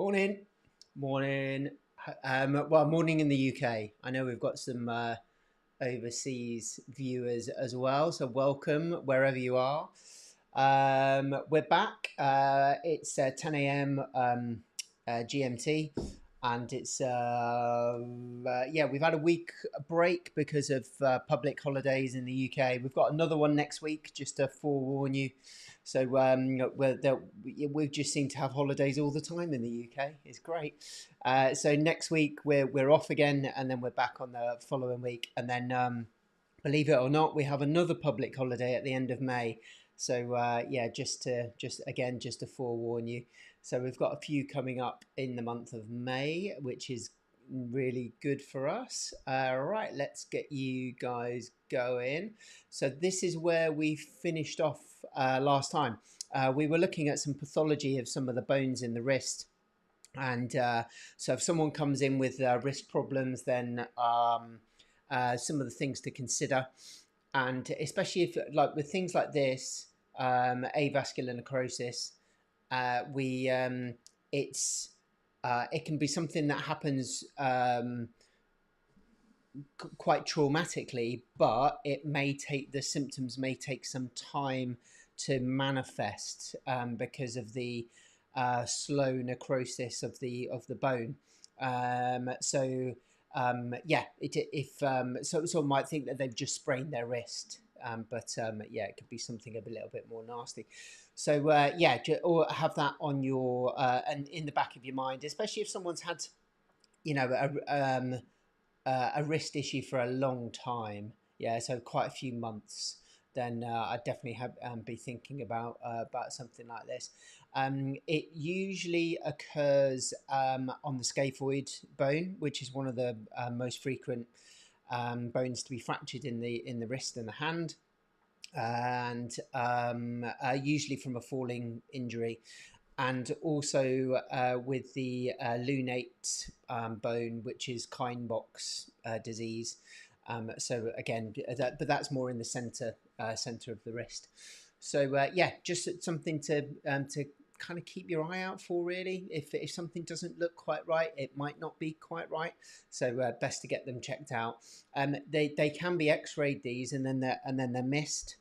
Morning. Morning. Well, morning in the UK. I know we've got some overseas viewers as well, so welcome wherever you are. We're back. It's 10 a.m. GMT, and yeah, we've had a week break because of public holidays in the UK. We've got another one next week, just to forewarn you. So we just seem to have holidays all the time in the UK. It's great. So next week we're off again, and then we're back on the following week, and then believe it or not, we have another public holiday at the end of May. So yeah, just to forewarn you. So we've got a few coming up in the month of May, which is really good for us. Right, let's get you guys going. So this is where we finished off last time. We were looking at some pathology of some of the bones in the wrist. And so if someone comes in with wrist problems, then some of the things to consider. And especially if, like with things like this, avascular necrosis, we it can be something that happens quite traumatically, but the symptoms may take some time to manifest because of the slow necrosis of the bone. Yeah, if someone might think that they've just sprained their wrist, but yeah, it could be something a little bit more nasty. So yeah, or have that on your and in the back of your mind, especially if someone's had, you know, a wrist issue for a long time. Yeah, so quite a few months. Then I'd definitely be thinking about something like this. It usually occurs on the scaphoid bone, which is one of the most frequent bones to be fractured in the wrist and the hand, and usually from a falling injury, and also with the lunate bone, which is Kienbock's disease. So again, but that's more in the center of the wrist. So yeah, just something to kind of keep your eye out for, really. If something doesn't look quite right, it might not be quite right. So best to get them checked out. They can be X-rayed, these, and then they're missed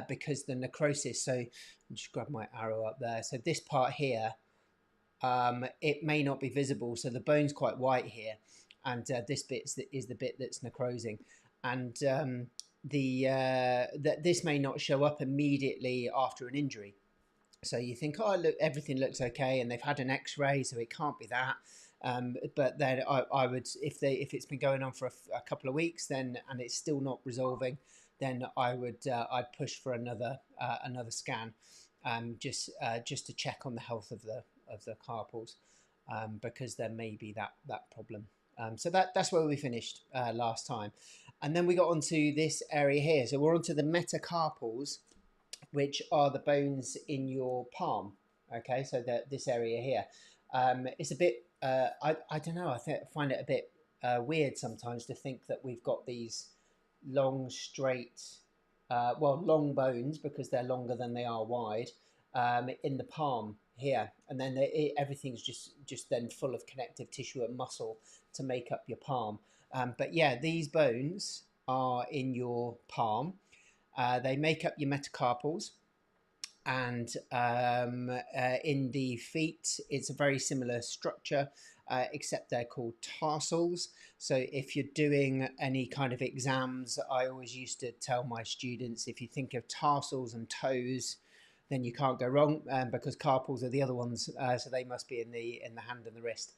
because the necrosis. So I'll just grab my arrow up there. So this part here, it may not be visible. So the bone's quite white here, and this bit is the bit that's necrosing, and this may not show up immediately after an injury. So you think, oh, look, everything looks okay, and they've had an X-ray, so it can't be that. But then I would, if it's been going on for a couple of weeks, then and it's still not resolving, then I'd push for another scan, just to check on the health of the carpals, because there may be that problem. So that's where we finished last time, and then we got onto this area here. So we're onto the metacarpals, which are the bones in your palm. Okay, so this area here, it's a bit. I don't know. I find it a bit weird sometimes to think that we've got these long, straight, long bones, because they're longer than they are wide, in the palm here, and then everything's just then full of connective tissue and muscle to make up your palm. But yeah, these bones are in your palm. They make up your metacarpals, and in the feet, it's a very similar structure, except they're called tarsals. So if you're doing any kind of exams, I always used to tell my students, if you think of tarsals and toes, then you can't go wrong, because carpals are the other ones, so they must be in the hand and the wrist.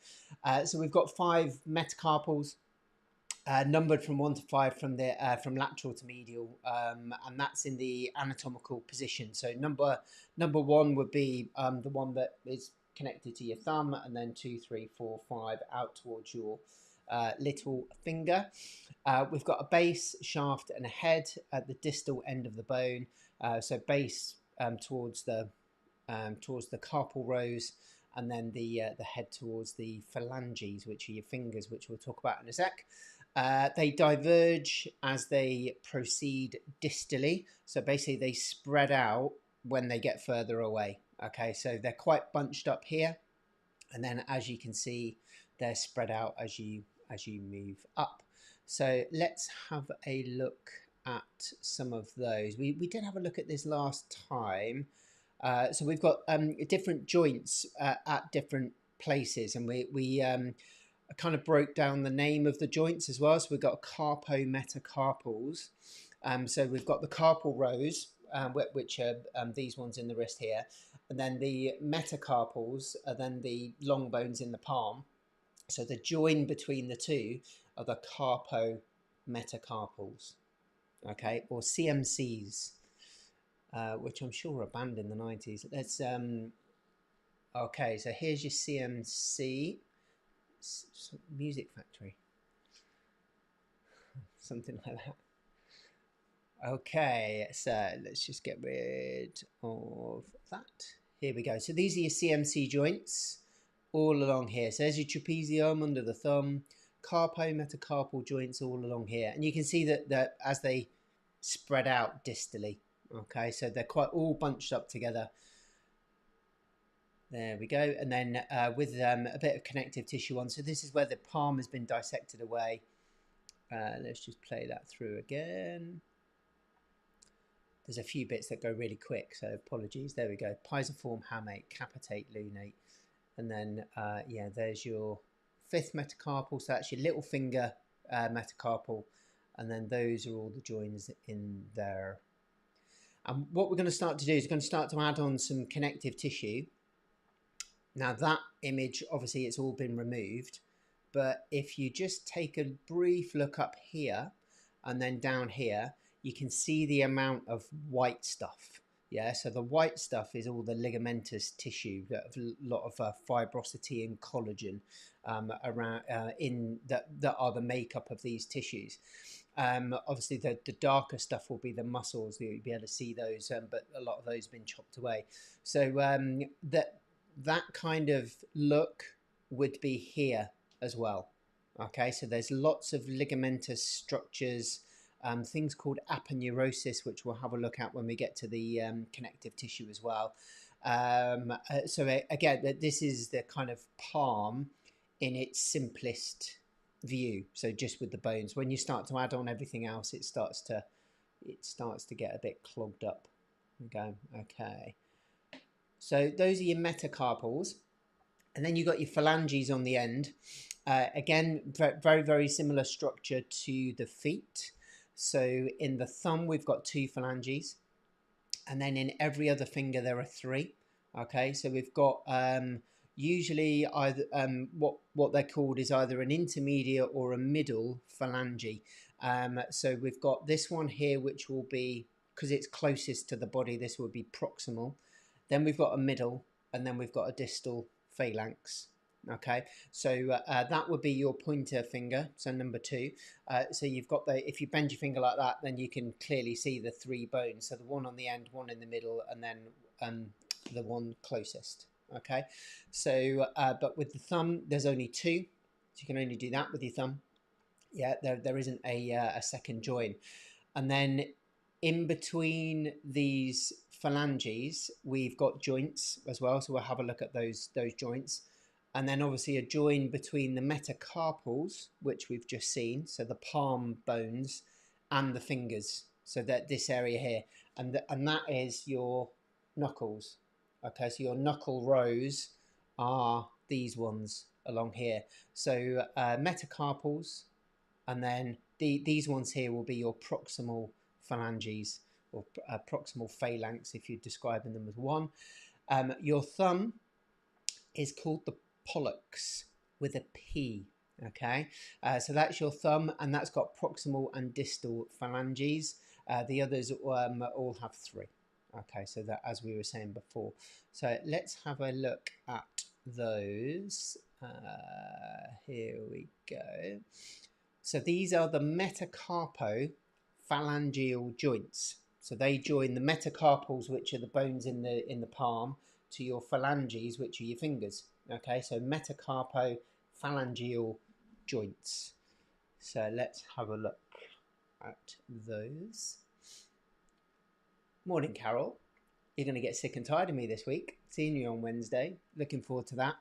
So we've got 5 metacarpals, numbered from 1 to 5 from lateral to medial, and that's in the anatomical position. So number 1 would be the one that is connected to your thumb, and then 2, 3, 4, 5 out towards your little finger. We've got a base, shaft, and a head at the distal end of the bone. So base towards the carpal rows, and then the head towards the phalanges, which are your fingers, which we'll talk about in a sec. They diverge as they proceed distally. So basically they spread out when they get further away. Okay, so they're quite bunched up here, and then as you can see, they're spread out as you move up. So let's have a look at some of those. We did have a look at this last time. So we've got different joints at different places, and we kind of broke down the name of the joints as well. So we've got carpometacarpals. So we've got the carpal rows, which are these ones in the wrist here, and then the metacarpals are then the long bones in the palm. So the join between the two are the carpometacarpals, okay, or CMCs, which I'm sure are banned in the 90s. Let's okay, so here's your CMC, Music Factory, something like that. Okay, so let's just get rid of that. Here we go. So these are your CMC joints all along here. So there's your trapezium under the thumb, carpometacarpal joints all along here. And you can see that as they spread out distally, okay, so they're quite all bunched up together. There we go. And then with a bit of connective tissue on. So this is where the palm has been dissected away. Let's just play that through again. There's a few bits that go really quick, so apologies. There we go. Pisiform hamate, capitate lunate. And then, yeah, there's your fifth metacarpal. So that's your little finger metacarpal. And then those are all the joins in there. And what we're going to start to do is we're going to start to add on some connective tissue. Now that image, obviously it's all been removed. But if you just take a brief look up here and then down here, you can see the amount of white stuff. Yeah, so the white stuff is all the ligamentous tissue, a lot of fibrosity and collagen around in that are the makeup of these tissues. Obviously, the darker stuff will be the muscles. You'll be able to see those, but a lot of those have been chopped away. So that kind of look would be here as well. Okay, so there's lots of ligamentous structures. Things called aponeurosis, which we'll have a look at when we get to the connective tissue as well. So again, this is the kind of palm in its simplest view. So just with the bones. When you start to add on everything else, it starts to get a bit clogged up. Okay. So those are your metacarpals, and then you've got your phalanges on the end. Again, very, very similar structure to the feet. So in the thumb, we've got 2 phalanges, and then in every other finger, there are 3. Okay, so we've got usually either what they're called is either an intermediate or a middle phalange. So we've got this one here, which will be, because it's closest to the body, this will be proximal. Then we've got a middle, and then we've got a distal phalanx. Okay, so that would be your pointer finger, so number 2. So you've got if you bend your finger like that, then you can clearly see the 3 bones. So the one on the end, one in the middle, and then the one closest. Okay, so but with the thumb, there's only 2, so you can only do that with your thumb. Yeah, there isn't a second join. And then in between these phalanges, we've got joints as well, so we'll have a look at those joints. And then obviously a join between the metacarpals, which we've just seen, so the palm bones, and the fingers, so that this area here, and that is your knuckles. Okay, so your knuckle rows are these ones along here. So metacarpals, and then these ones here will be your proximal phalanges, or proximal phalanx if you're describing them as one. Your thumb is called the pollex with a P. Okay, so that's your thumb, and that's got proximal and distal phalanges. The others all have 3. Okay, so that, as we were saying before. So let's have a look at those. Here we go. So these are the metacarpophalangeal joints. So they join the metacarpals, which are the bones in the palm, to your phalanges, which are your fingers. Okay, so metacarpophalangeal joints. So let's have a look at those. Morning, Carol. You're going to get sick and tired of me this week. Seeing you on Wednesday. Looking forward to that.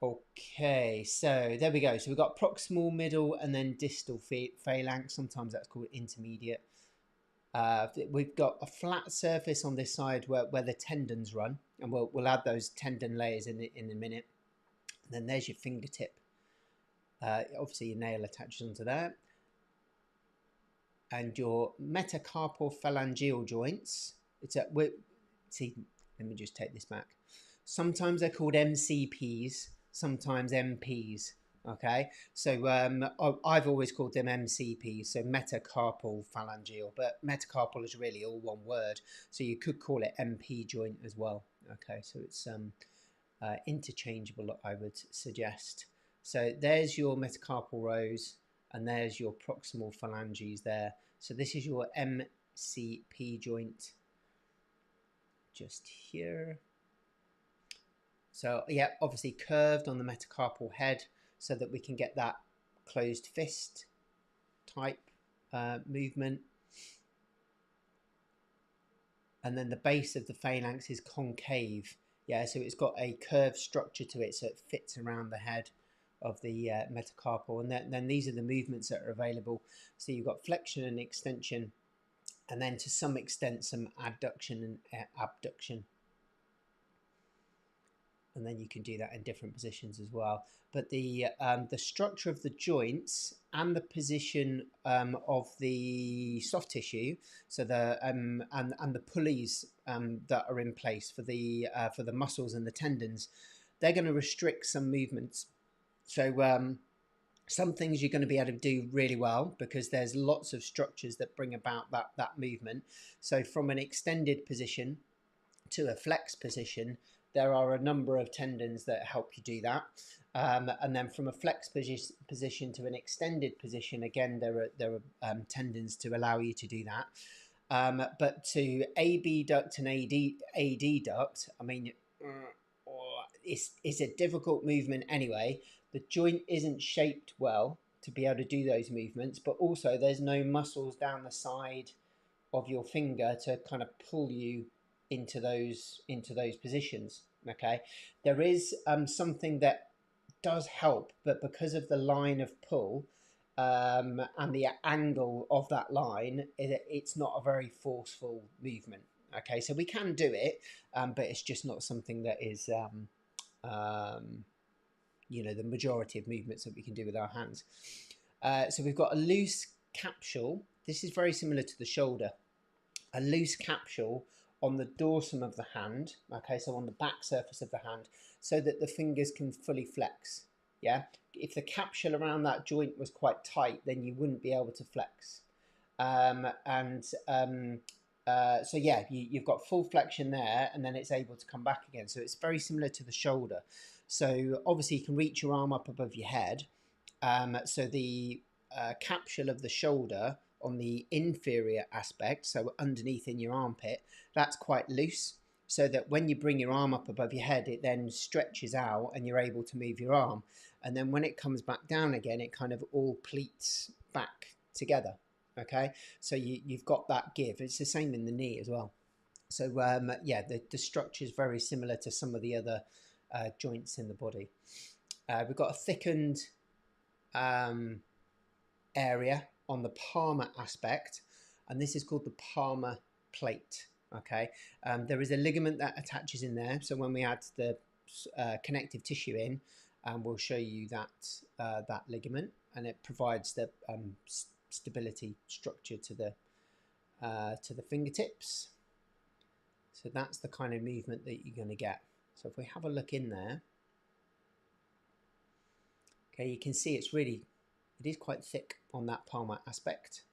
Okay, so there we go. So we've got proximal, middle, and then distal phalanx. Sometimes that's called intermediate. We've got a flat surface on this side where the tendons run, and we'll add those tendon layers in a minute. And then there's your fingertip. Obviously, your nail attaches onto that. And your metacarpal phalangeal joints. See, let me just take this back. Sometimes they're called MCPs, sometimes MPs. Okay, so I've always called them MCPs, so metacarpal phalangeal, but metacarpal is really all one word, so you could call it MP joint as well. Okay, so it's interchangeable, I would suggest. So there's your metacarpal rows, and there's your proximal phalanges there. So this is your MCP joint, just here. So yeah, obviously curved on the metacarpal head so that we can get that closed fist type movement. And then the base of the phalanx is concave. Yeah, so it's got a curved structure to it, so it fits around the head of the metacarpal. And then these are the movements that are available. So you've got flexion and extension, and then to some extent some adduction and abduction. And then you can do that in different positions as well. But the structure of the joints and the position of the soft tissue, so the and the pulleys that are in place for the muscles and the tendons, they're going to restrict some movements. So some things you're going to be able to do really well because there's lots of structures that bring about that movement. So from an extended position to a flex position, there are a number of tendons that help you do that. And then from a flex position to an extended position, again, there are tendons to allow you to do that. But to AB duct and AD duct, I mean, it's a difficult movement anyway. The joint isn't shaped well to be able to do those movements, but also there's no muscles down the side of your finger to kind of pull you into those positions. Okay, there is something that does help, but because of the line of pull and the angle of that line, it's not a very forceful movement. Okay, so we can do it, but it's just not something that is you know, the majority of movements that we can do with our hands. So we've got a loose capsule. This is very similar to the shoulder. A loose capsule on the dorsum of the hand, okay, so on the back surface of the hand, so that the fingers can fully flex. Yeah, if the capsule around that joint was quite tight, then you wouldn't be able to flex. So yeah, you've got full flexion there, and then it's able to come back again. So it's very similar to the shoulder. So obviously you can reach your arm up above your head. So the capsule of the shoulder on the inferior aspect, so underneath in your armpit, that's quite loose, so that when you bring your arm up above your head, it then stretches out and you're able to move your arm. And then when it comes back down again, it kind of all pleats back together. Okay, so you've got that give. It's the same in the knee as well. So yeah, the structure is very similar to some of the other joints in the body. We've got a thickened area on the palmar aspect, and this is called the palmar plate. Okay, there is a ligament that attaches in there, so when we add the connective tissue in, we'll show you that ligament, and it provides the stability structure to the fingertips. So that's the kind of movement that you're going to get. So if we have a look in there, okay, you can see it is quite thick on that palmar aspect.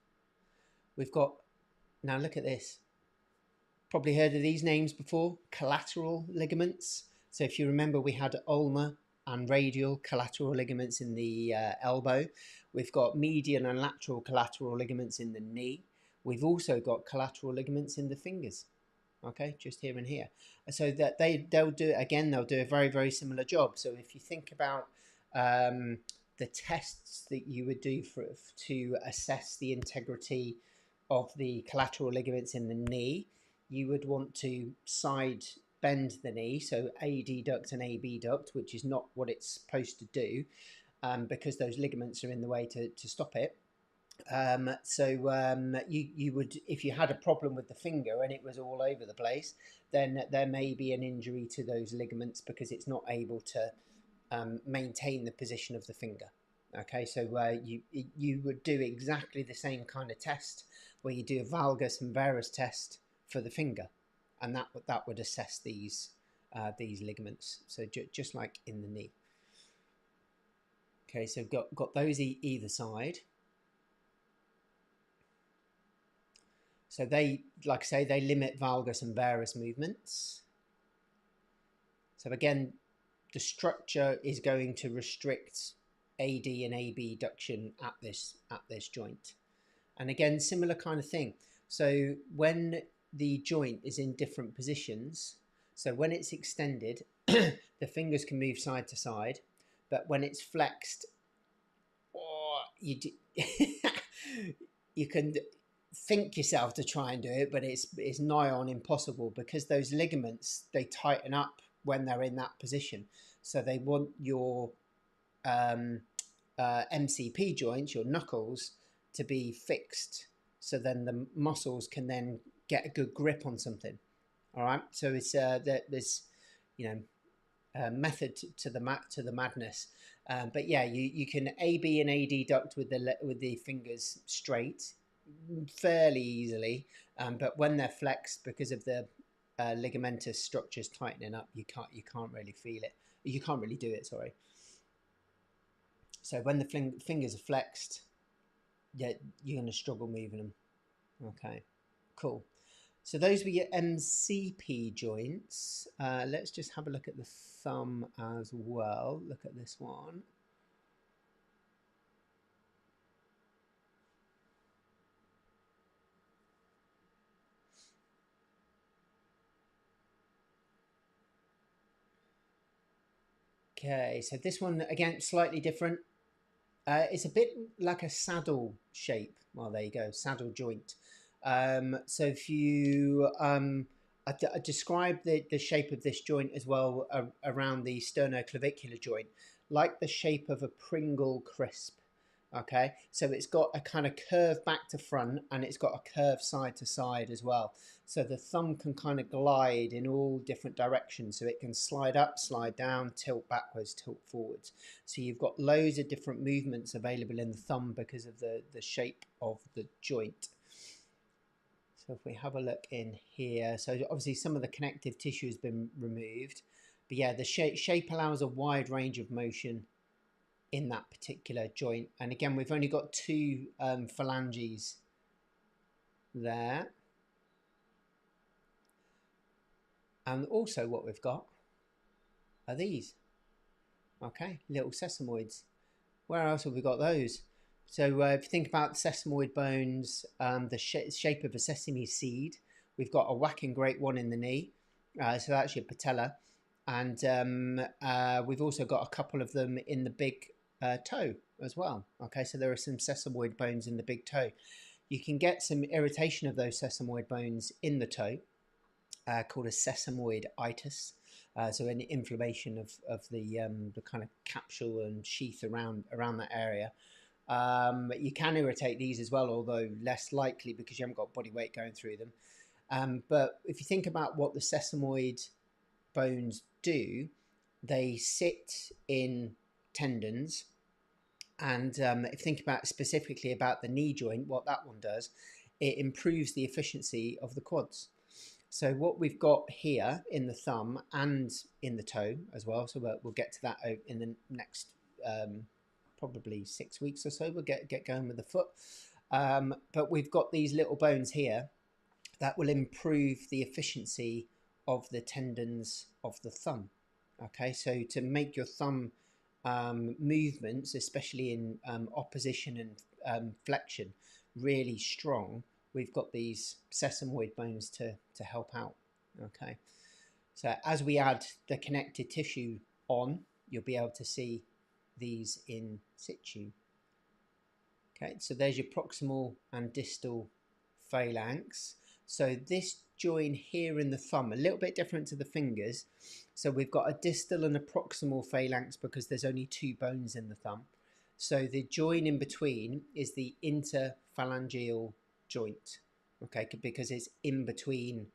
We've got, now look at this, probably heard of these names before, collateral ligaments. So if you remember, we had ulnar and radial collateral ligaments in the elbow. We've got median and lateral collateral ligaments in the knee. We've also got collateral ligaments in the fingers. Okay, just here and here. So that they'll do a very, very similar job. So if you think about the tests that you would do to assess the integrity of the collateral ligaments in the knee, you would want to side bend the knee, so AD duct and AB duct, which is not what it's supposed to do, because those ligaments are in the way to stop it. You would, if you had a problem with the finger and it was all over the place, then there may be an injury to those ligaments because it's not able to maintain the position of the finger. Okay, so you would do exactly the same kind of test where you do a valgus and varus test for the finger, and that would assess these ligaments. So just like in the knee. Okay, so got those either side. So they, like I say, they limit valgus and varus movements. So again, the structure is going to restrict AD and AB duction at this joint. And again, similar kind of thing. So when the joint is in different positions, so when it's extended, the fingers can move side to side, but when it's flexed, you can think yourself to try and do it, but it's nigh on impossible because those ligaments, they tighten up when they're in that position. So they want your MCP joints, your knuckles, to be fixed, so then the muscles can then get a good grip on something. All right, so it's there's method to the madness. But yeah, you can AB and AD duct with the fingers straight fairly easily, but when they're flexed because of the ligamentous structures tightening up, you can't really feel it. You can't really do it. Sorry. So when the fingers are flexed, yeah, you're going to struggle moving them. Okay, cool. So those were your MCP joints. Let's just have a look at the thumb as well. Look at this one. Okay, so this one, again, slightly different. It's a bit like a saddle shape. Well, there you go, saddle joint. So if you, I describe the shape of this joint as well around the sternoclavicular joint, like the shape of a Pringle crisp. Okay, so it's got a kind of curve back to front and it's got a curve side to side as well. So the thumb can kind of glide in all different directions. So it can slide up, slide down, tilt backwards, tilt forwards. So you've got loads of different movements available in the thumb because of the shape of the joint. So if we have a look in here, so obviously some of the connective tissue has been removed. But yeah, the shape allows a wide range of motion in that particular joint. And again, we've only got two phalanges there. And also what we've got are these. Okay, little sesamoids. Where else have we got those? So if you think about sesamoid bones, the shape of a sesame seed, we've got a whacking great one in the knee. So that's your patella. And we've also got a couple of them in the big toe as well. Okay, so there are some sesamoid bones in the big toe. You can get some irritation of those sesamoid bones in the toe called a sesamoiditis. So an inflammation of the kind of capsule and sheath around that area. You can irritate these as well, although less likely because you haven't got body weight going through them. But if you think about what the sesamoid bones do, they sit in tendons. And if you think about specifically about the knee joint, what that one does, it improves the efficiency of the quads. So what we've got here in the thumb and in the toe as well, so we'll get to that in the next probably 6 weeks or so, we'll get going with the foot. But we've got these little bones here that will improve the efficiency of the tendons of the thumb. Okay, so to make your thumb movements, especially in opposition and flexion, really strong, we've got these sesamoid bones to help out. Okay, so as we add the connective tissue on, you'll be able to see these in situ. Okay, so there's your proximal and distal phalanx. So this join here in the thumb, a little bit different to the fingers. So we've got a distal and a proximal phalanx because there's only 2 bones in the thumb. So the join in between is the interphalangeal joint, okay, because it's in between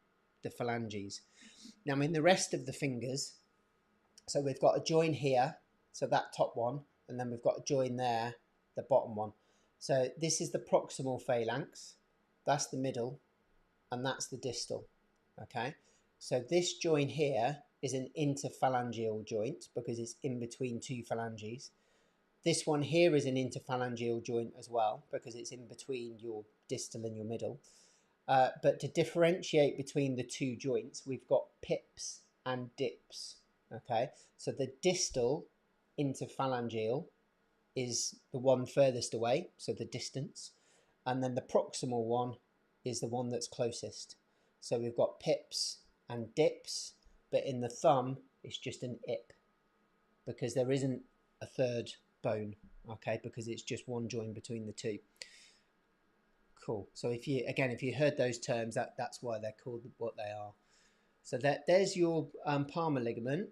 the phalanges. Now in the rest of the fingers, so we've got a join here, so that top one, and then we've got a join there, the bottom one. So this is the proximal phalanx, that's the middle, and that's the distal, okay? So this join here is an interphalangeal joint because it's in between 2 phalanges. This one here is an interphalangeal joint as well because it's in between your distal and your middle. But to differentiate between the 2 joints, we've got pips and dips, okay? So the distal interphalangeal is the one furthest away, so the distance, and then the proximal one is the one that's closest. So we've got pips and dips, but in the thumb it's just an ip because there isn't a third bone, okay, because it's just one join between the 2. Cool. So if you heard those terms, that's why they're called what they are. So there's your palmar ligament.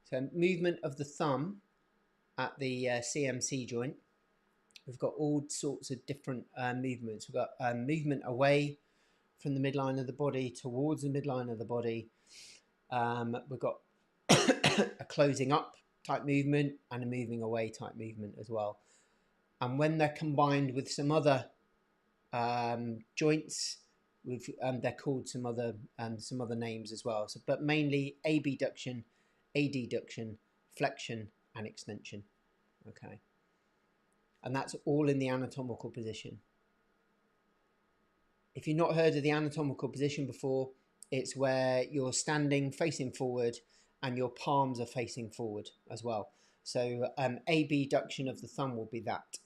So movement of the thumb at the CMC joint. We've got all sorts of different movements. We've got movement away from the midline of the body towards the midline of the body. We've got a closing up type movement and a moving away type movement as well. And when they're combined with some other joints, they're called some other names as well. So, but mainly abduction, adduction, flexion, and extension. Okay, and that's all in the anatomical position. If you've not heard of the anatomical position before, it's where you're standing facing forward and your palms are facing forward as well. So abduction of the thumb will be that,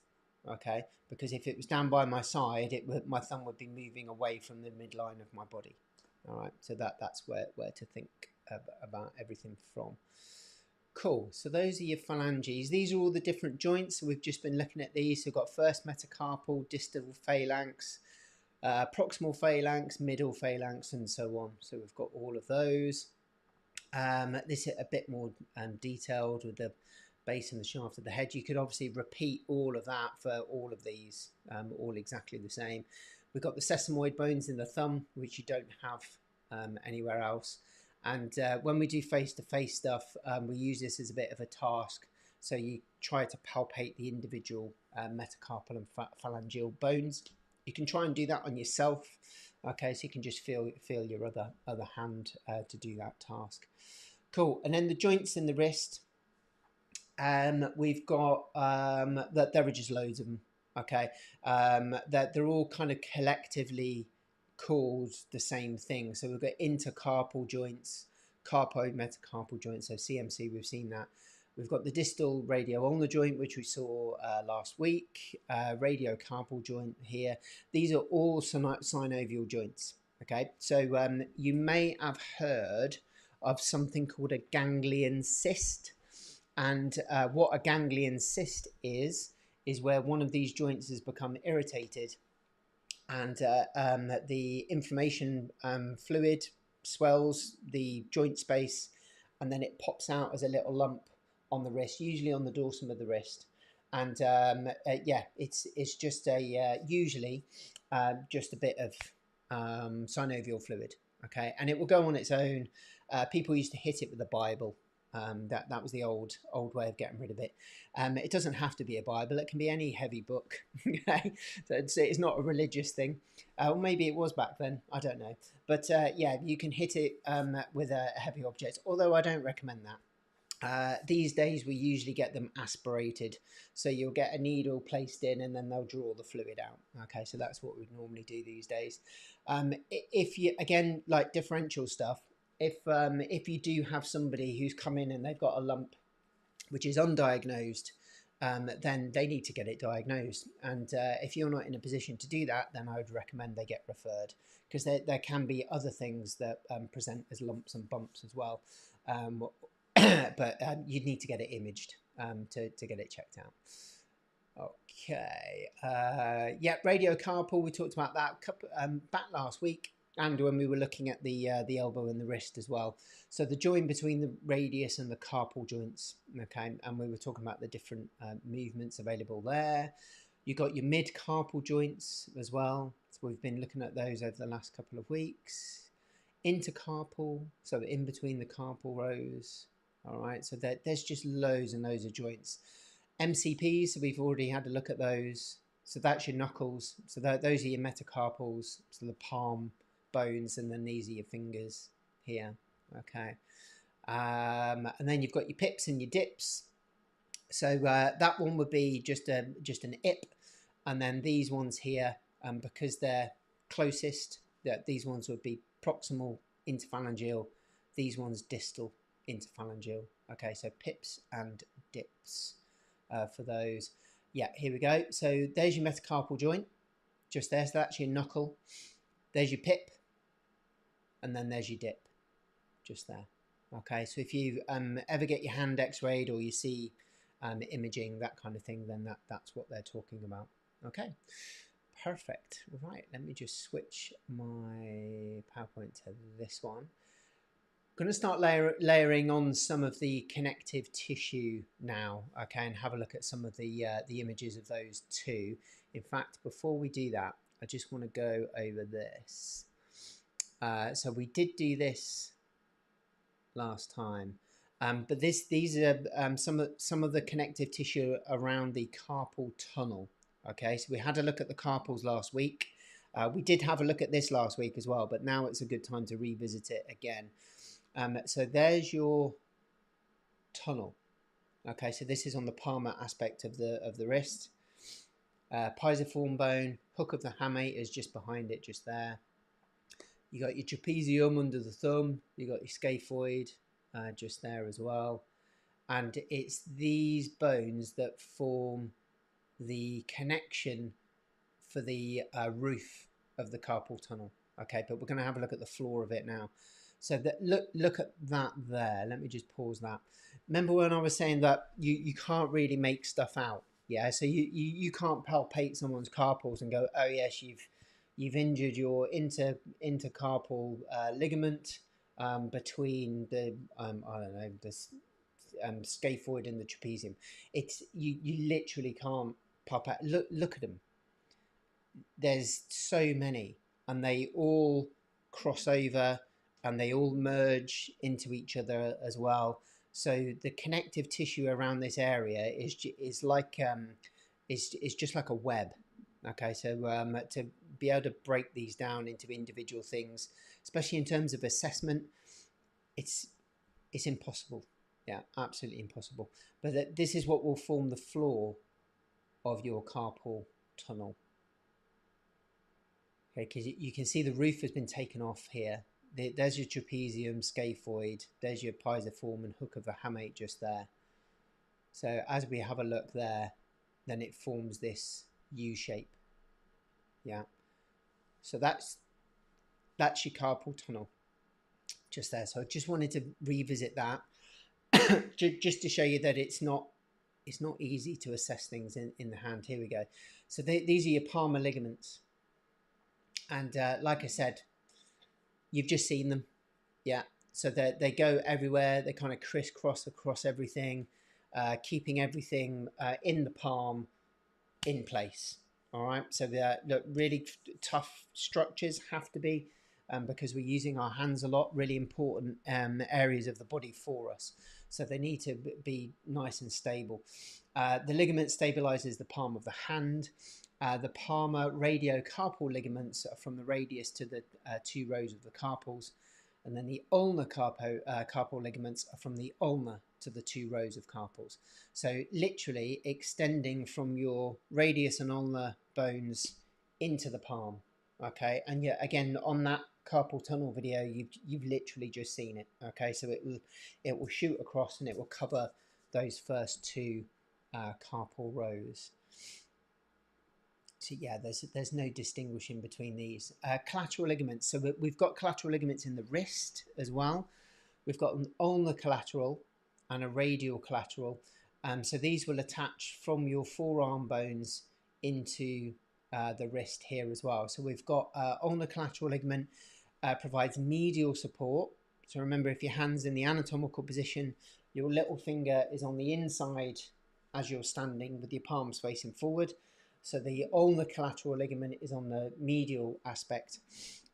okay? Because if it was down by my side, my thumb would be moving away from the midline of my body. All right, so that's where to think about everything from. Cool, so those are your phalanges. These are all the different joints. So we've just been looking at these. So we've got first metacarpal, distal phalanx, proximal phalanx, middle phalanx, and so on. So we've got all of those. This is a bit more detailed with the base and the shaft of the head. You could obviously repeat all of that for all of these, all exactly the same. We've got the sesamoid bones in the thumb, which you don't have anywhere else. And when we do face-to-face stuff, we use this as a bit of a task. So you try to palpate the individual metacarpal and phalangeal bones. You can try and do that on yourself. Okay, so you can just feel your other hand to do that task. Cool. And then the joints in the wrist. We've got that there are just loads of them. Okay, that they're all kind of collectively called the same thing. So we've got intercarpal joints, carpo-metacarpal joints. So CMC, we've seen that. We've got the distal radio-ulnar joint, which we saw last week, radiocarpal joint here. These are all synovial joints, okay? So you may have heard of something called a ganglion cyst. And what a ganglion cyst is where one of these joints has become irritated and the inflammation fluid swells the joint space, and then it pops out as a little lump on the wrist, usually on the dorsum of the wrist. And yeah, it's just usually just a bit of synovial fluid, okay? And it will go on its own. People used to hit it with a Bible. That was the old way of getting rid of it. It doesn't have to be a Bible. It can be any heavy book. Okay, so it's not a religious thing. Or maybe it was back then. I don't know. But yeah, you can hit it with a heavy object. Although I don't recommend that. These days we usually get them aspirated, so you'll get a needle placed in and then they'll draw the fluid out. Okay, so that's what we'd normally do these days. If you, again, like differential stuff, if you do have somebody who's come in and they've got a lump which is undiagnosed, then they need to get it diagnosed. And if you're not in a position to do that, then I would recommend they get referred, because there can be other things that present as lumps and bumps as well. But you'd need to get it imaged to get it checked out. Okay. Yeah, radiocarpal. We talked about that back last week, and when we were looking at the elbow and the wrist as well. So the joint between the radius and the carpal joints. Okay, and we were talking about the different movements available there. You got your mid carpal joints as well. So we've been looking at those over the last couple of weeks. Intercarpal, so in between the carpal rows. All right, so there's just loads and loads of joints. MCPs, so we've already had a look at those. So that's your knuckles. So those are your metacarpals, so the palm bones, and then these are your fingers here. Okay. And then you've got your pips and your dips. So that one would be just an ip, and then these ones here, because they're closest, these ones would be proximal interphalangeal, these ones distal interphalangeal. Okay, so pips and dips for those. Yeah, here we go. So there's your metacarpal joint, just there. So that's your knuckle. There's your pip, and then there's your dip, just there. Okay, so if you ever get your hand x-rayed or you see imaging, that kind of thing, then that's what they're talking about. Okay, perfect. Right, let me just switch my PowerPoint to this one. I'm going to start layering on some of the connective tissue now, okay, and have a look at some of the images of those too. In fact, before we do that, I just want to go over this. So we did do this last time, but these are some of the connective tissue around the carpal tunnel. Okay, so we had a look at the carpals last week. We did have a look at this last week as well, but now it's a good time to revisit it again. So there's your tunnel. Okay, so this is on the palmar aspect of the wrist. Pisiform bone, hook of the hamate is just behind it, just there. You got your trapezium under the thumb. You got your scaphoid just there as well. And it's these bones that form the connection for the roof of the carpal tunnel. Okay, but we're going to have a look at the floor of it now. So that look at that there. Let me just pause that. Remember when I was saying that you can't really make stuff out? Yeah, so you can't palpate someone's carpals and go, oh yes, you've injured your intercarpal ligament between the I don't know, the scaphoid and the trapezium. It's you literally can't palpate. Look at them. There's so many, and they all cross over and they all merge into each other as well. So the connective tissue around this area is like is just like a web. Okay, so to be able to break these down into individual things, especially in terms of assessment, it's impossible. Yeah, absolutely impossible. But this is what will form the floor of your carpal tunnel. Okay, because you can see the roof has been taken off here. There's your trapezium, scaphoid. There's your pisiform and hook of the hamate just there. So as we have a look there, then it forms this U shape. Yeah. So that's your carpal tunnel just there. So I just wanted to revisit that just to show you that it's not easy to assess things in the hand. Here we go. So these are your palmar ligaments. And like I said, you've just seen them. Yeah. So they go everywhere. They kind of crisscross across everything, keeping everything in the palm in place. All right. So the really tough structures have to be, because we're using our hands a lot, really important areas of the body for us. So they need to be nice and stable. The ligament stabilizes the palm of the hand. The palmar radiocarpal ligaments are from the radius to the two rows of the carpals, and then the ulnar carpal ligaments are from the ulna to the two rows of carpals. So literally extending from your radius and ulnar bones into the palm. Okay, and yeah, again on that carpal tunnel video, you've literally just seen it. Okay, so it will shoot across and it will cover those first two carpal rows. So yeah, there's no distinguishing between these. Collateral ligaments. So we've got collateral ligaments in the wrist as well. We've got an ulnar collateral and a radial collateral. So these will attach from your forearm bones into the wrist here as well. So we've got ulnar collateral ligament provides medial support. So remember, if your hand's in the anatomical position, your little finger is on the inside as you're standing with your palms facing forward. So the ulnar collateral ligament is on the medial aspect,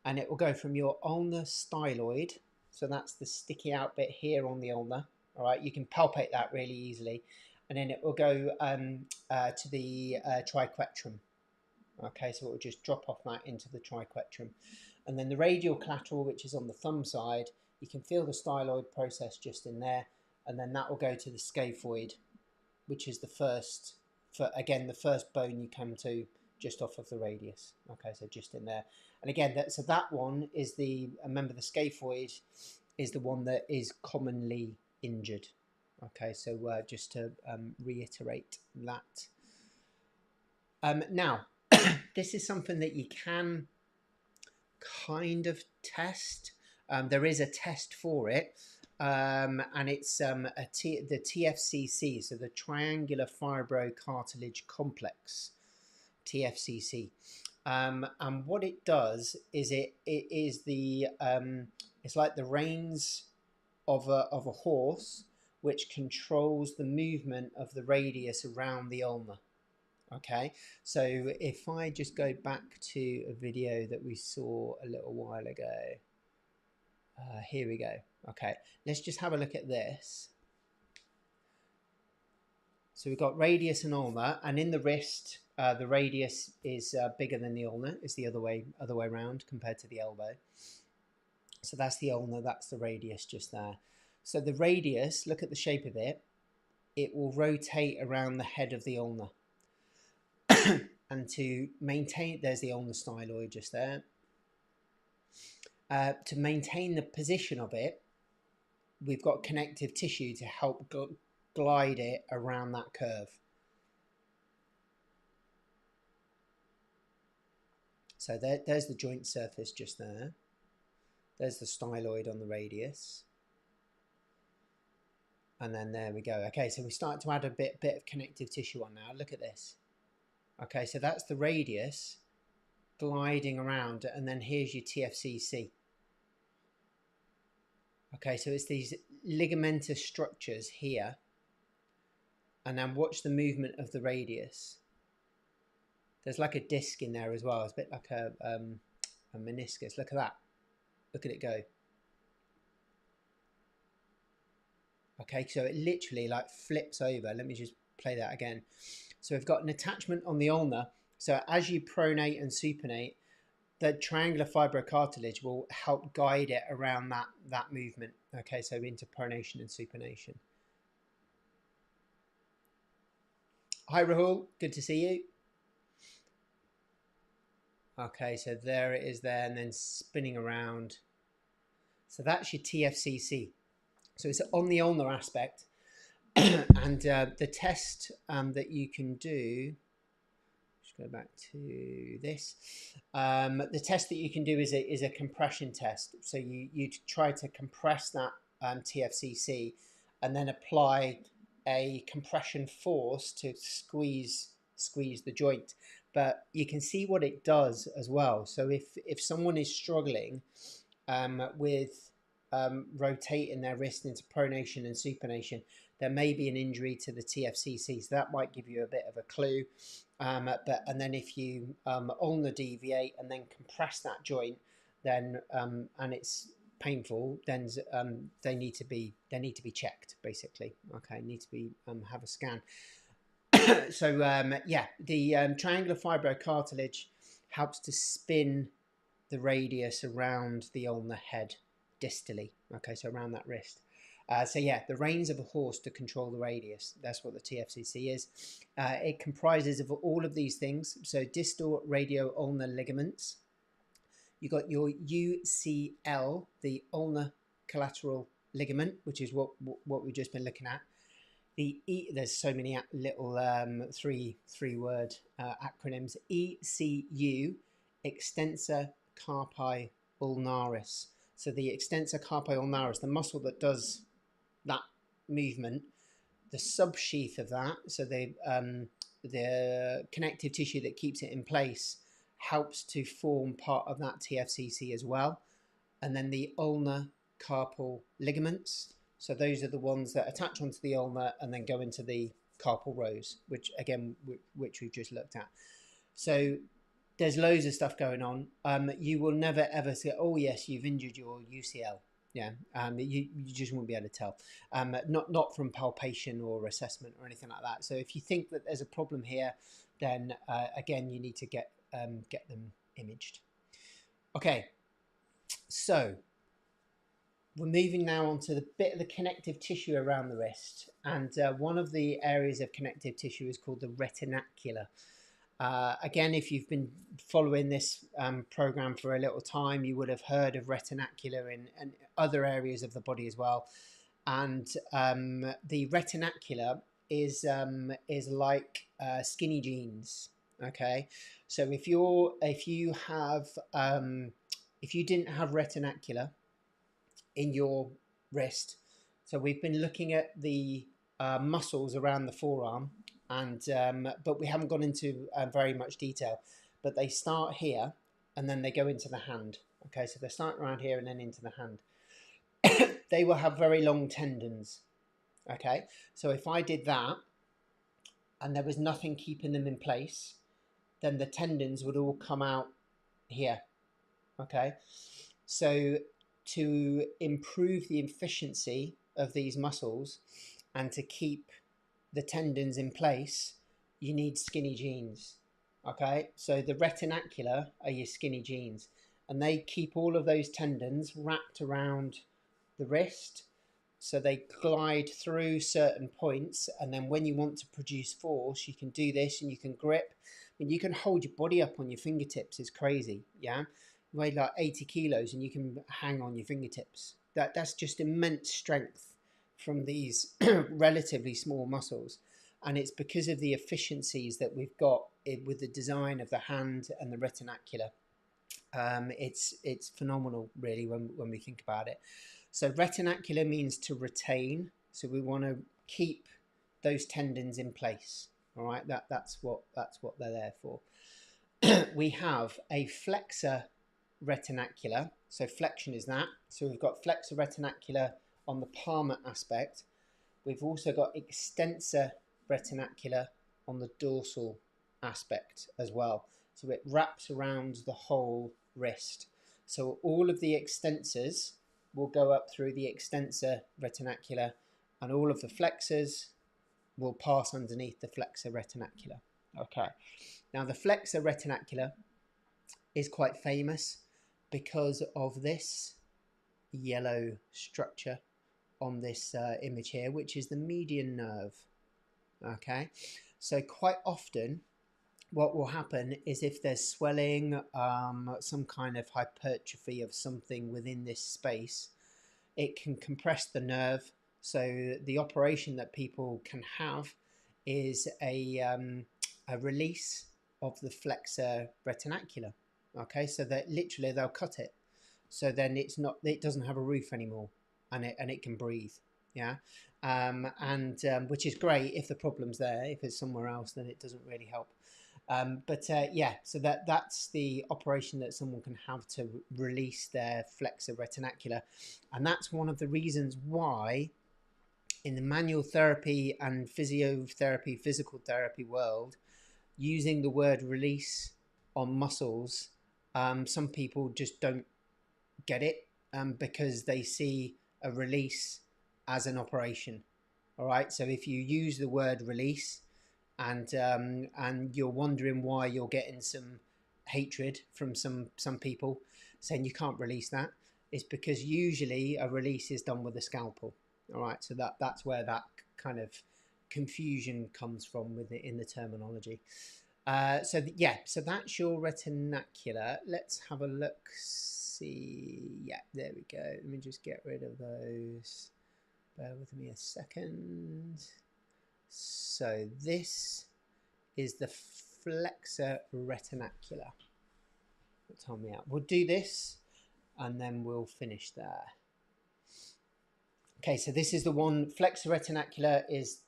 and it will go from your ulnar styloid. So that's the sticky out bit here on the ulnar. All right, you can palpate that really easily, and then it will go to the triquetrum. Okay, so it will just drop off that into the triquetrum. And then the radial collateral, which is on the thumb side, you can feel the styloid process just in there, and then that will go to the scaphoid, which is the first, again, the first bone you come to just off of the radius. Okay, so just in there. And again, so that one is remember the scaphoid is the one that is commonly injured. Okay, so just to reiterate that. Now, this is something that you can kind of test. There is a test for it, and it's the TFCC, so the Triangular Fibrocartilage Complex, TFCC. And what it does is it's like the reins of a horse, which controls the movement of the radius around the ulna. Okay, so if I just go back to a video that we saw a little while ago, here we go. Okay, let's just have a look at this. So we've got radius and ulna, and in the wrist, the radius is bigger than the ulna. It's the other way around compared to the elbow. So that's the ulna, that's the radius just there. So the radius, look at the shape of it. It will rotate around the head of the ulna. And to maintain, there's the ulnar styloid just there. To maintain the position of it, we've got connective tissue to help glide it around that curve. So there's the joint surface just there. There's the styloid on the radius. And then there we go. Okay, so we start to add a bit of connective tissue on now. Look at this. Okay, so that's the radius gliding around, and then here's your TFCC. Okay, so it's these ligamentous structures here, and then watch the movement of the radius. There's like a disc in there as well. It's a bit like a meniscus. Look at that. Look at it go. Okay, so it literally like flips over. Let me just play that again. So we've got an attachment on the ulna. So as you pronate and supinate, the triangular fibrocartilage will help guide it around that movement. Okay, so into pronation and supination. Hi Rahul, good to see you. Okay, so there it is there, and then spinning around. So that's your TFCC. So it's on the ulnar aspect. And the test that you can do, just go back to this. The test that you can do is a compression test. So you try to compress that TFCC and then apply a compression force to squeeze the joint. But you can see what it does as well. So if someone is struggling with rotating their wrist into pronation and supination, there may be an injury to the TFCC, so that might give you a bit of a clue. And then if you ulnar deviate and then compress that joint, then and it's painful, then they need to be checked basically. Okay, need to be have a scan. So yeah, the triangular fibrocartilage helps to spin the radius around the ulnar head distally. Okay, so around that wrist. So yeah, the reins of a horse to control the radius. That's what the TFCC is. It comprises of all of these things. So distal radio-ulnar ligaments. You got your UCL, the ulnar collateral ligament, which is what we've just been looking at. There's so many little three-word acronyms. ECU, extensor carpi ulnaris. So the extensor carpi ulnaris, the muscle that does that movement, the subsheath of that, so the connective tissue that keeps it in place, helps to form part of that TFCC as well. And then the ulnar carpal ligaments, so those are the ones that attach onto the ulna and then go into the carpal rows, which again, which we've just looked at. So there's loads of stuff going on. You will never ever say, oh yes, you've injured your UCL. Yeah, you just won't be able to tell, not from palpation or assessment or anything like that. So if you think that there's a problem here, then again, you need to get them imaged. Okay, so we're moving now onto the bit of the connective tissue around the wrist, and one of the areas of connective tissue is called the retinacula. Again, if you've been following this program for a little time, you would have heard of retinacula in other areas of the body as well. And the retinacula is like skinny jeans. Okay, so if you didn't have retinacula in your wrist, so we've been looking at the muscles around the forearm. And but we haven't gone into very much detail, but they start here and then they go into the hand. Okay, so they start around here and then into the hand. They will have very long tendons. Okay, so if I did that and there was nothing keeping them in place, then the tendons would all come out here. Okay, so to improve the efficiency of these muscles and to keep the tendons in place, you need skinny jeans. Okay, so the retinacula are your skinny jeans, and they keep all of those tendons wrapped around the wrist, so they glide through certain points, and then when you want to produce force, you can do this and you can grip. I mean, you can hold your body up on your fingertips. It's crazy. Yeah, you weigh like 80 kilos and you can hang on your fingertips. That's just immense strength from these relatively small muscles, and it's because of the efficiencies that we've got with the design of the hand and the retinacula. It's phenomenal, really, when we think about it. So retinacula means to retain, so we want to keep those tendons in place. All right, that's what they're there for. We have a flexor retinacula, so flexion is that. So we've got flexor retinacula on the palmar aspect. We've also got extensor retinacula on the dorsal aspect as well. So it wraps around the whole wrist. So all of the extensors will go up through the extensor retinacula, and all of the flexors will pass underneath the flexor retinacula. Okay. Now the flexor retinacula is quite famous because of this yellow structure on this image here, which is the median nerve. Okay, so quite often what will happen is if there's swelling, some kind of hypertrophy of something within this space, it can compress the nerve. So the operation that people can have is a release of the flexor retinacula. Okay, so that literally they'll cut it, so then it doesn't have a roof anymore, and it can breathe. Yeah, which is great if the problem's there. If it's somewhere else, then it doesn't really help. Yeah, so that's the operation that someone can have to release their flexor retinacula, and that's one of the reasons why in the manual therapy and physiotherapy, physical therapy world, using the word release on muscles, some people just don't get it, because they see a release as an operation. All right, so if you use the word release and you're wondering why you're getting some hatred from some people saying you can't release that, it's because usually a release is done with a scalpel. All right, so that's where that kind of confusion comes from in the terminology. So that's your retinacula. Let's have a look. See, yeah, there we go. Let me just get rid of those. Bear with me a second. So this is the flexor retinacula. Tell me out. We'll do this and then we'll finish there. Okay, so this is the one. Flexor retinacula is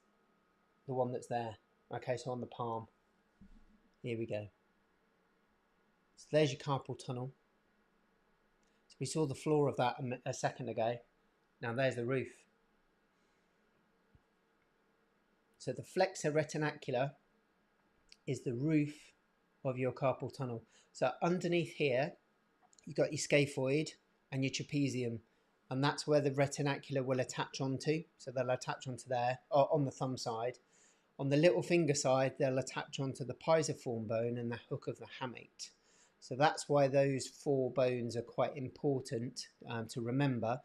the one that's there. Okay, so on the palm. Here we go. So there's your carpal tunnel. So we saw the floor of that a second ago. Now there's the roof. So the flexor retinacular is the roof of your carpal tunnel. So underneath here, you've got your scaphoid and your trapezium, and that's where the retinacular will attach onto. So they'll attach onto there, or on the thumb side. On the little finger side, they'll attach onto the pisiform bone and the hook of the hamate. So that's why those 4 bones are quite important to remember,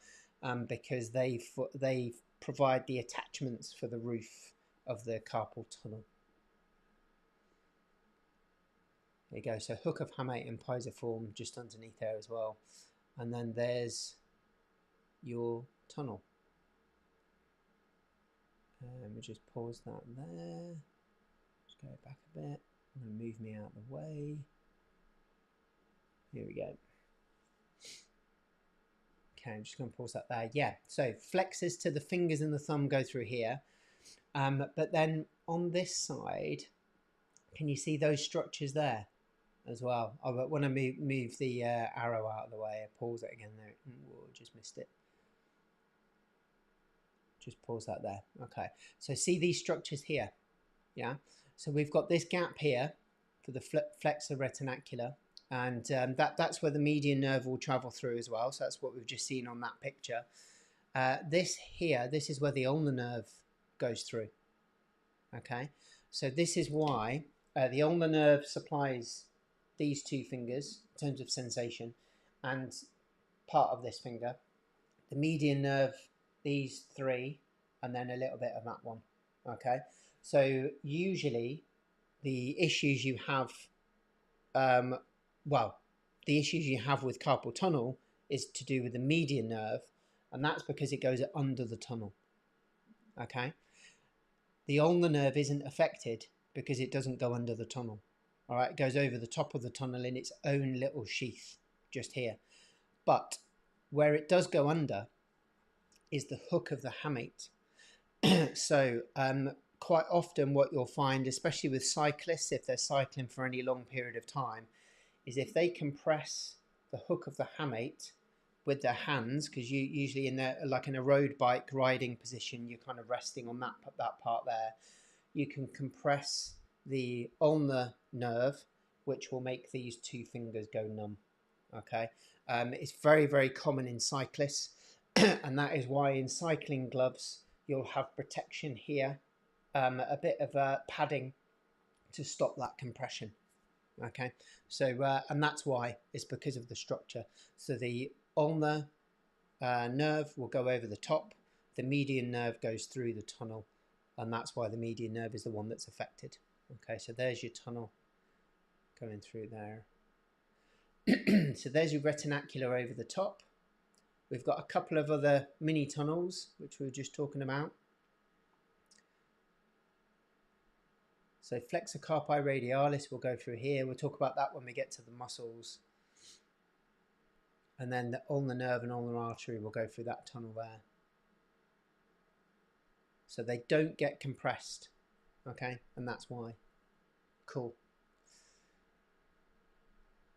because they provide the attachments for the roof of the carpal tunnel. There you go. So hook of hamate and pisiform just underneath there as well. And then there's your tunnel. And we just pause that there. Just go back a bit. I'm going to move me out of the way. Here we go. Okay, I'm just going to pause that there. Yeah, so flexors to the fingers and the thumb go through here. But then on this side, can you see those structures there as well? Oh, but when I move the arrow out of the way, I pause it again there. Whoa, just missed it. Just pause that there. Okay, so see these structures here. Yeah, so we've got this gap here for the flexor retinacular, and that's where the median nerve will travel through as well. So that's what we've just seen on that picture. This here, this is where the ulnar nerve goes through. Okay, so this is why the ulnar nerve supplies these 2 fingers in terms of sensation, and part of this finger. The median nerve, these 3, and then a little bit of that one. Okay, so usually the issues you have, the issues you have with carpal tunnel is to do with the median nerve, and that's because it goes under the tunnel. Okay, the ulnar nerve isn't affected because it doesn't go under the tunnel. All right, it goes over the top of the tunnel in its own little sheath just here. But where it does go under is the hook of the hamate. So quite often what you'll find, especially with cyclists, if they're cycling for any long period of time, is if they compress the hook of the hamate with their hands, because you usually in a road bike riding position, you're kind of resting on that part there, you can compress the ulnar nerve, which will make these 2 fingers go numb. Okay, it's very, very common in cyclists, and that is why in cycling gloves you'll have protection here, a bit of padding to stop that compression. Okay, so and that's why, it's because of the structure. So the ulnar nerve will go over the top, the median nerve goes through the tunnel, and that's why the median nerve is the one that's affected. Okay, so there's your tunnel going through there. So there's your retinacular over the top. We've got a couple of other mini tunnels, which we were just talking about. So flexor carpi radialis will go through here. We'll talk about that when we get to the muscles. And then the ulnar nerve and ulnar artery will go through that tunnel there. So they don't get compressed, okay? And that's why. Cool.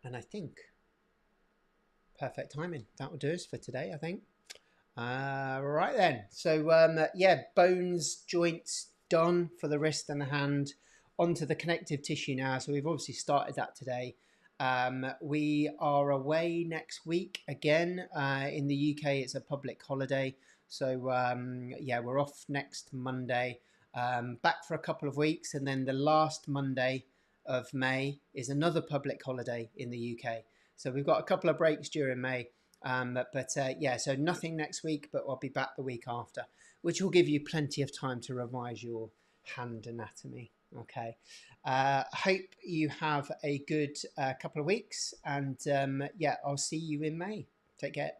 And I think perfect timing. That will do us for today, I think. Right then. So yeah, bones, joints done for the wrist and the hand. Onto the connective tissue now. So we've obviously started that today. We are away next week again. In the UK, it's a public holiday. So yeah, we're off next Monday. Back for a couple of weeks, and then the last Monday of May is another public holiday in the UK. So we've got a couple of breaks during May. Yeah, so nothing next week, but I'll be back the week after, which will give you plenty of time to revise your hand anatomy. Okay, hope you have a good couple of weeks, and yeah, I'll see you in May. Take care.